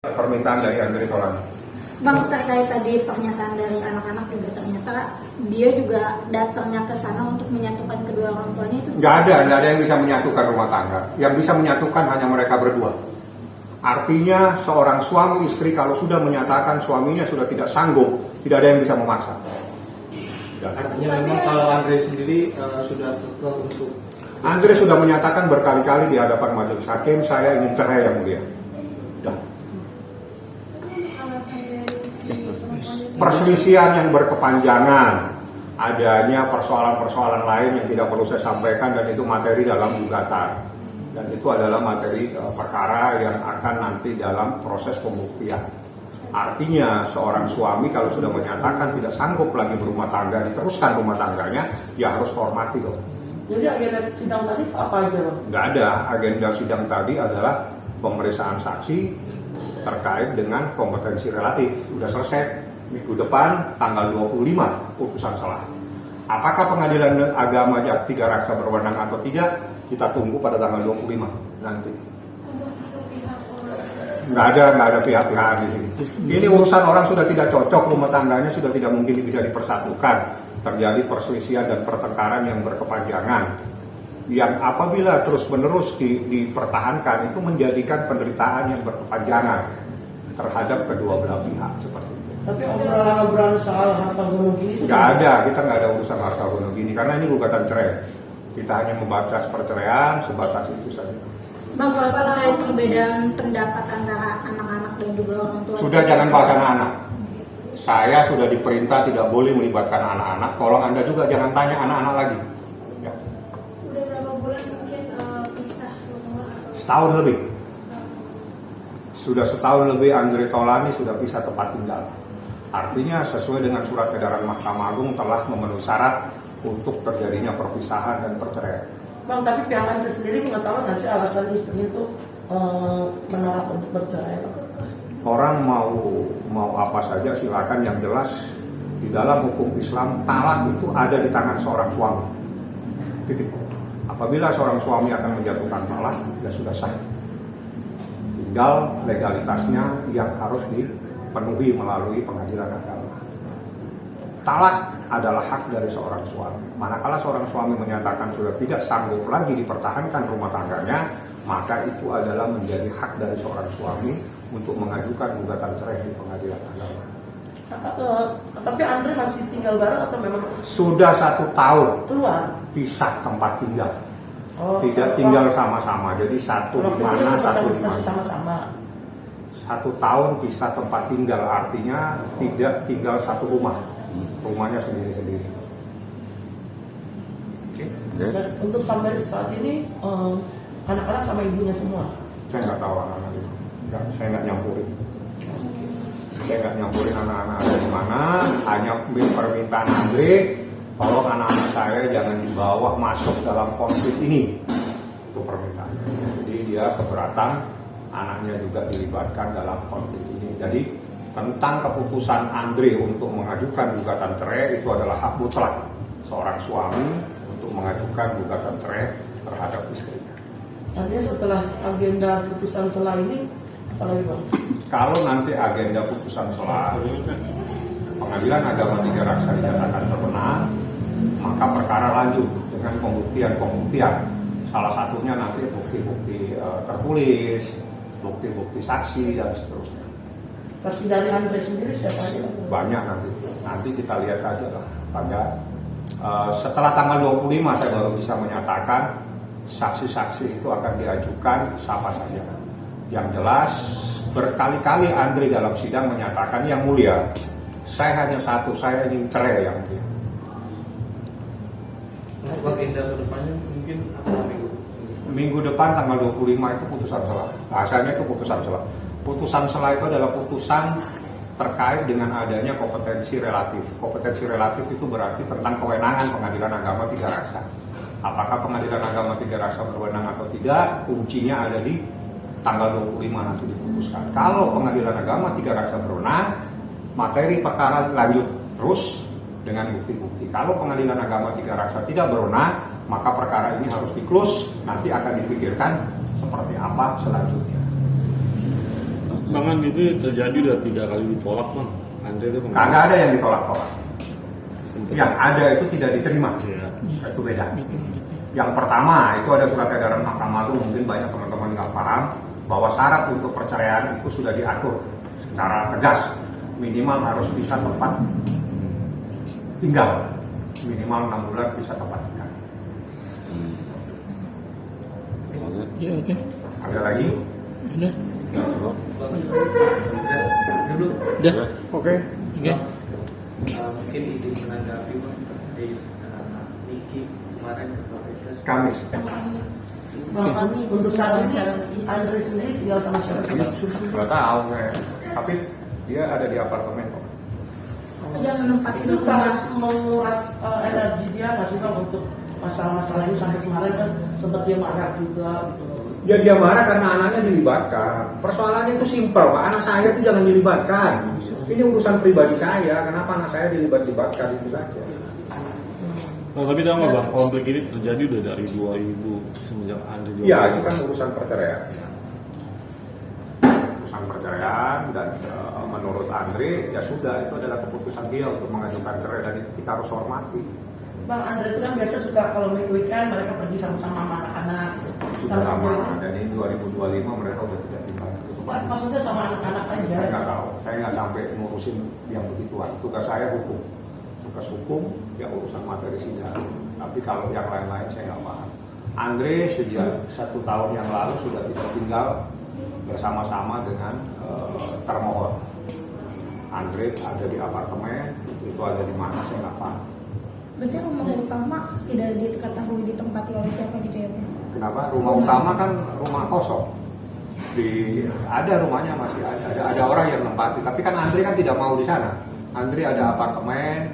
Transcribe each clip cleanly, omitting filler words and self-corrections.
Permintaan dari Andre Tolan. Bang, terkait tadi pernyataan dari anak-anak juga ternyata dia juga datangnya ke sana untuk menyatukan kedua orang tuanya itu. Nggak ada yang bisa menyatukan rumah tangga. Yang bisa menyatukan hanya mereka berdua. Artinya seorang suami istri kalau sudah menyatakan suaminya sudah tidak sanggup, tidak ada yang bisa memaksa. Artinya memang kalau Andre sendiri sudah kekeh untuk Andre sudah menyatakan berkali-kali di hadapan majelis hakim, saya ingin cerai yang mulia. Perselisihan yang berkepanjangan, adanya persoalan-persoalan lain yang tidak perlu saya sampaikan dan itu materi dalam gugatan, dan itu adalah materi perkara yang akan nanti dalam proses pembuktian. Artinya seorang suami kalau sudah menyatakan tidak sanggup lagi berumah tangga, diteruskan rumah tangganya, ya harus hormati loh. Jadi agenda sidang tadi apa aja, Bang? Nggak ada, agenda sidang tadi adalah pemeriksaan saksi terkait dengan kompetensi relatif. Sudah selesai. Minggu depan tanggal 25 putusan selah. Apakah pengadilan agama Tiga Raksa berwenang atau tidak? Kita tunggu pada tanggal 25 nanti. Nggak ada pihak-pihak di sini. Ini urusan orang sudah tidak cocok, rumah tangganya sudah tidak mungkin bisa dipersatukan. Terjadi perselisihan dan pertengkaran yang berkepanjangan. Yang apabila terus-menerus dipertahankan itu menjadikan penderitaan yang berkepanjangan terhadap kedua belah pihak seperti itu. Tapi obrolan soal harta gunung gini nggak ada, kita nggak ada urusan harta gunung gini karena ini gugatan cerai. Kita hanya membaca perceraian sebatas itu saja. Bang, kalau terkait perbedaan pendapat antara anak-anak dan juga orang tua. Sudah, jangan bahas anak-anak. Saya sudah diperintah tidak boleh melibatkan anak-anak. Tolong Anda juga jangan tanya anak-anak lagi. Ya. Udah berapa bulan mungkin pisah? Setahun lebih. Sudah setahun lebih Andre Tolani sudah pisah tempat tinggal. Artinya sesuai dengan surat edaran Mahkamah Agung telah memenuhi syarat untuk terjadinya perpisahan dan perceraian. Bang, tapi pihak Anda sendiri mengetahui nggak sih alasan istri itu menolak untuk bercerai? Orang mau apa saja silakan, yang jelas di dalam hukum Islam talak itu ada di tangan seorang suami. Titik. Apabila seorang suami akan menjatuhkan talak, ya sudah sah. Tinggal legalitasnya yang harus dipenuhi melalui pengadilan agama. Talak adalah hak dari seorang suami. Manakala seorang suami menyatakan sudah tidak sanggup lagi dipertahankan rumah tangganya, maka itu adalah menjadi hak dari seorang suami untuk mengajukan gugatan cerai di pengadilan agama. Tapi Andre masih tinggal bareng atau memang Sudah 1 tahun keluar? pisah tempat tinggal. Oh, Tidak tinggal sama-sama, jadi satu di mana, satu di mana. Sama-sama. 1 tahun pisah tempat tinggal, artinya tidak tinggal satu rumah, rumahnya sendiri-sendiri. Oke. Dan untuk sampai saat ini anak-anak sama ibunya semua. Saya nggak tahu anak-anak itu, saya nggak nyampurin. Saya nggak nyampurin anak-anak ada di mana, hanya permintaan Andre. Kalau anak-anak saya jangan dibawa masuk dalam konflik ini, itu permintaannya. Jadi dia keberatan anaknya juga dilibatkan dalam konflik ini. Jadi tentang keputusan Andre untuk mengajukan gugatan cerai itu adalah hak mutlak seorang suami untuk mengajukan gugatan cerai terhadap istrinya. Artinya setelah agenda putusan selah ini, apa lagi, Bang? Kalau nanti agenda putusan selah Pengadilan Agama Tiga Raksa dinyatakan berwenang, maka perkara lanjut dengan pembuktian. Salah satunya nanti bukti-bukti tertulis, bukti-bukti saksi dan seterusnya. Saksi dari Andre sendiri siapa aja? Banyak nanti kita lihat aja lah. Setelah tanggal 25 saya baru bisa menyatakan saksi-saksi itu akan diajukan siapa saja. Yang jelas berkali-kali Andre dalam sidang menyatakan, yang mulia, saya hanya satu, saya ingin cerai yang mulia. untuk agenda kedepannya mungkin Minggu depan tanggal 25 itu putusan selah. Bahasanya itu putusan selah. Putusan selah itu adalah putusan terkait dengan adanya kompetensi relatif. Kompetensi relatif itu berarti tentang kewenangan Pengadilan Agama Tiga Raksa. Apakah Pengadilan Agama Tiga Raksa berwenang atau tidak, kuncinya ada di tanggal 25 nanti diputuskan. Kalau Pengadilan Agama Tiga Raksa berwenang, materi perkara lanjut terus dengan bukti-bukti. Kalau Pengadilan Agama Tiga Raksa tidak berwenang, maka perkara ini harus di-close, nanti akan dipikirkan seperti apa selanjutnya. Bang An itu terjadi udah 3 kali ditolak bang. Andre itu Kagak ada yang ditolak-tolak. Yang ada itu tidak diterima. Iya. Itu beda. Yang pertama itu ada surat edaran Mahkamah Agung, mungkin banyak teman-teman nggak paham bahwa syarat untuk perceraian itu sudah diatur secara tegas, minimal harus bisa tempat tinggal, minimal 6 bulan bisa tempat tinggal. Ya oke. Ada lagi? Udah. Dulu Udah. Oke. Oke. mungkin izin menanggapi Bang terkait Niki kemarin ke KPK. Kamis. Bang, untuk saat ini Andre sendiri tinggal sama siapa sih? Nggak tahu saya. Tapi dia ada di apartemen kok. Dia menempati Itu sangat menguras energi dia nggak sih Bang untuk masalah-masalah ini sampai kemarin kan sempat dia marah juga gitu. Ya dia marah karena anaknya dilibatkan. Persoalannya itu simpel, Pak. Anak saya itu jangan dilibatkan. Ini urusan pribadi saya. Kenapa anak saya dilibatkan itu saja? Nah, tapi tahu nggak bang, konflik ini terjadi udah dari 2000 semenjak Andre juga. Ya itu kan urusan perceraian. Urusan perceraian dan menurut Andre ya sudah itu adalah keputusan dia untuk mengajukan cerai dan itu kita harus hormati. Bang Andre itu kan biasa suka kalau weekend mereka pergi sama-sama sama anak-anak. Sudah lama dan ini 2025 mereka udah tidak tinggal. Maksudnya sama anak-anak aja. Saya nggak tahu, saya nggak sampai ngurusin yang begituan. Tugas saya hukum, tugas hukum ya urusan materi sidang. Tapi kalau yang lain-lain saya nggak paham. Andre sejak 1 tahun yang lalu sudah tidak tinggal bersama-sama dengan termohon. Andre ada di apartemen, itu ada di mana saya nggak paham. Berarti rumah utama tidak diketahui ditempati oleh siapa gitu ya Bang? Kenapa? Rumah utama kan rumah kosong. Ada rumahnya masih ada orang yang menempati. Tapi kan Andre kan tidak mau di sana. Andre ada apartemen,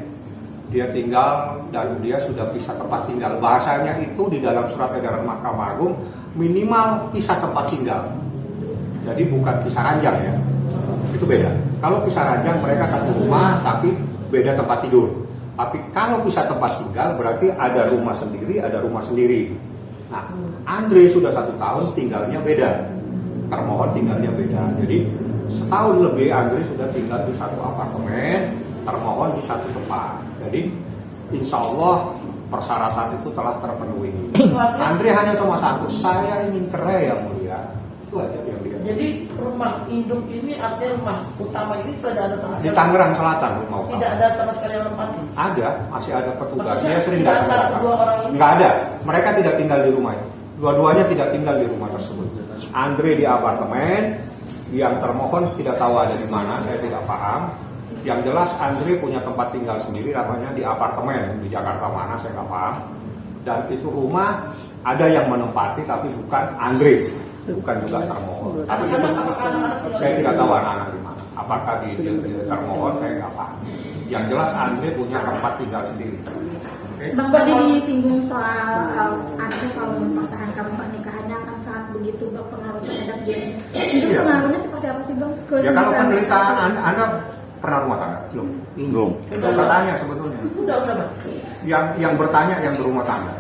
dia tinggal dan dia sudah pisah tempat tinggal. Bahasanya itu di dalam surat edaran Mahkamah Agung minimal pisah tempat tinggal. Jadi bukan pisah ranjang ya. Itu beda. Kalau pisah ranjang mereka satu rumah tapi beda tempat tidur. Tapi kalau pisah tempat tinggal berarti ada rumah sendiri, ada rumah sendiri. Nah, Andre sudah 1 tahun tinggalnya beda. Termohon tinggalnya beda. Jadi setahun lebih Andre sudah tinggal di satu apartemen, termohon di satu tempat. Jadi insya Allah persyaratan itu telah terpenuhi. Andre hanya cuma satu, saya ingin cerai yang mulia. Itu aja yang dia. Jadi rumah induk ini artinya rumah utama ini tidak ada sama Di sekali. Tangerang Selatan rumah utama. Tidak ada sama sekali yang menempati. Ada, masih ada petugas. Maksudnya Dia sering di datang. antara kedua orang ini? Nggak ada. Mereka tidak tinggal di rumah itu. Dua-duanya tidak tinggal di rumah tersebut. Andre di apartemen, yang termohon tidak tahu ada di mana, saya tidak paham. Yang jelas Andre punya tempat tinggal sendiri, namanya di apartemen di Jakarta mana, saya nggak paham. Dan itu rumah ada yang menempati, tapi bukan Andre, bukan juga termohon. Tapi itu, saya tidak tahu anak-anak di mana. Apakah di termohon, saya nggak paham. Yang jelas Andre punya tempat tinggal sendiri. Oke? Bang tadi disinggung soal Andre kalau mempertahankan pernikahannya akan sangat begitu berpengaruh terhadap dia. Itu Iya. pengaruhnya seperti apa sih Bang? Ya kalau penderitaan Anda pernah rumah tangga? Belum. Nggak usah tanya sebetulnya. Udah Bang. Yang bertanya yang berumah tangga.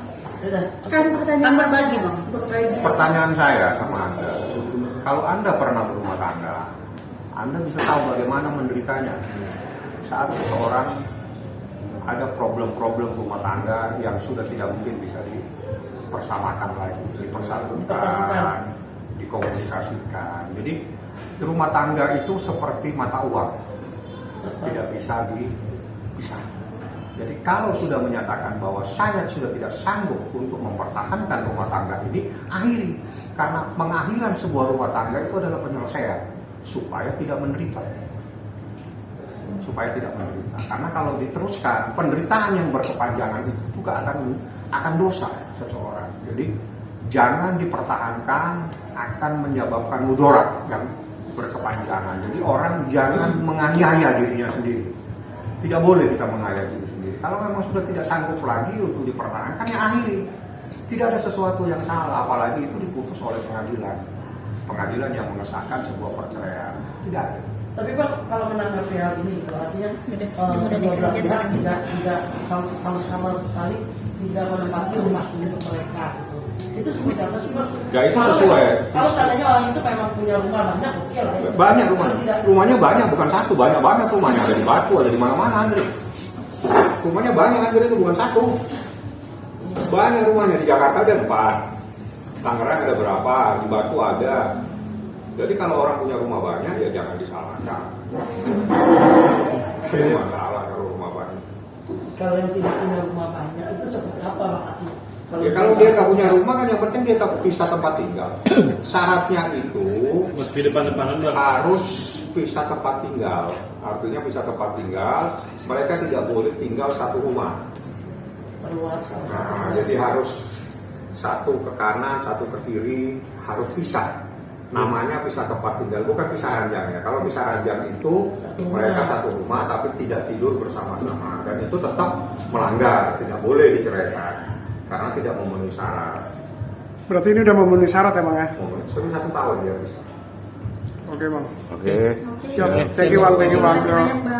Udah. Kan pertanyaan berbagi Bang. berbagi. Pertanyaan saya sama Anda, kalau Anda pernah berumah tangga, Anda bisa tahu bagaimana menderitanya saat seseorang ada problem-problem rumah tangga yang sudah tidak mungkin bisa dipersamakan lagi, dipersatukan, dikomunikasikan. Jadi rumah tangga itu seperti mata uang, tidak bisa dipisah. Jadi kalau sudah menyatakan bahwa saya sudah tidak sanggup untuk mempertahankan rumah tangga ini, akhiri. Karena pengakhiran sebuah rumah tangga itu adalah penyelesaian supaya tidak menderita. Supaya tidak menderita. Karena kalau diteruskan, penderitaan yang berkepanjangan itu juga akan dosa seseorang. Jadi jangan dipertahankan, akan menyebabkan mudarat yang berkepanjangan. Jadi orang jangan menganiaya dirinya sendiri. Tidak boleh kita menganiaya diri sendiri. Kalau memang sudah tidak sanggup lagi untuk dipertahankan, ya akhiri. Tidak ada sesuatu yang salah, apalagi itu diputus oleh pengadilan. Pengadilan yang mengesahkan sebuah perceraian. Tidak ada. Tapi Bang, kalau menanggapi hal ini, artinya kedua belah pihak tidak sama sekali tidak menempati rumah untuk mereka. Gitu. Itu seperti apa sih Bang? Ya, itu sesuai. Kalau seandainya orang itu memang punya rumah banyak, oke lah ya. Banyak rumah. Kalau tidak, Rumahnya banyak, bukan satu, banyak banget rumahnya. Ada di Batu, ada di mana-mana, Andre. Rumahnya banyak, Andre, itu bukan satu. Banyak rumahnya, di Jakarta ada 4. Tangerang ada berapa, di Batu ada. Jadi kalau orang punya rumah banyak, ya jangan disalahkan. Itu masalah kalau rumah banyak. kalau yang tidak punya rumah banyak itu seperti apa Bang Aki? Ya kalau dia nggak punya rumah kan yang penting dia bisa tempat tinggal. Syaratnya itu Meski depan-depanan Bang. harus bisa tempat tinggal. Artinya bisa tempat tinggal, mereka tidak boleh tinggal satu rumah. Keluar salah satu. Nah, jadi harus satu ke kanan, satu ke kiri, harus pisah. Namanya pisah tempat tinggal, bukan pisah ranjang ya. Kalau pisah ranjang itu mereka satu rumah tapi tidak tidur bersama-sama, dan itu tetap melanggar, tidak boleh diceraikan karena tidak memenuhi syarat. Berarti ini udah memenuhi syarat ya Bang ya? Memenuhi 1 tahun dia bisa. Oke Bang. Oke. Siap. Thank you Bang, thank you Bang. Terima kasih banyak, Bang.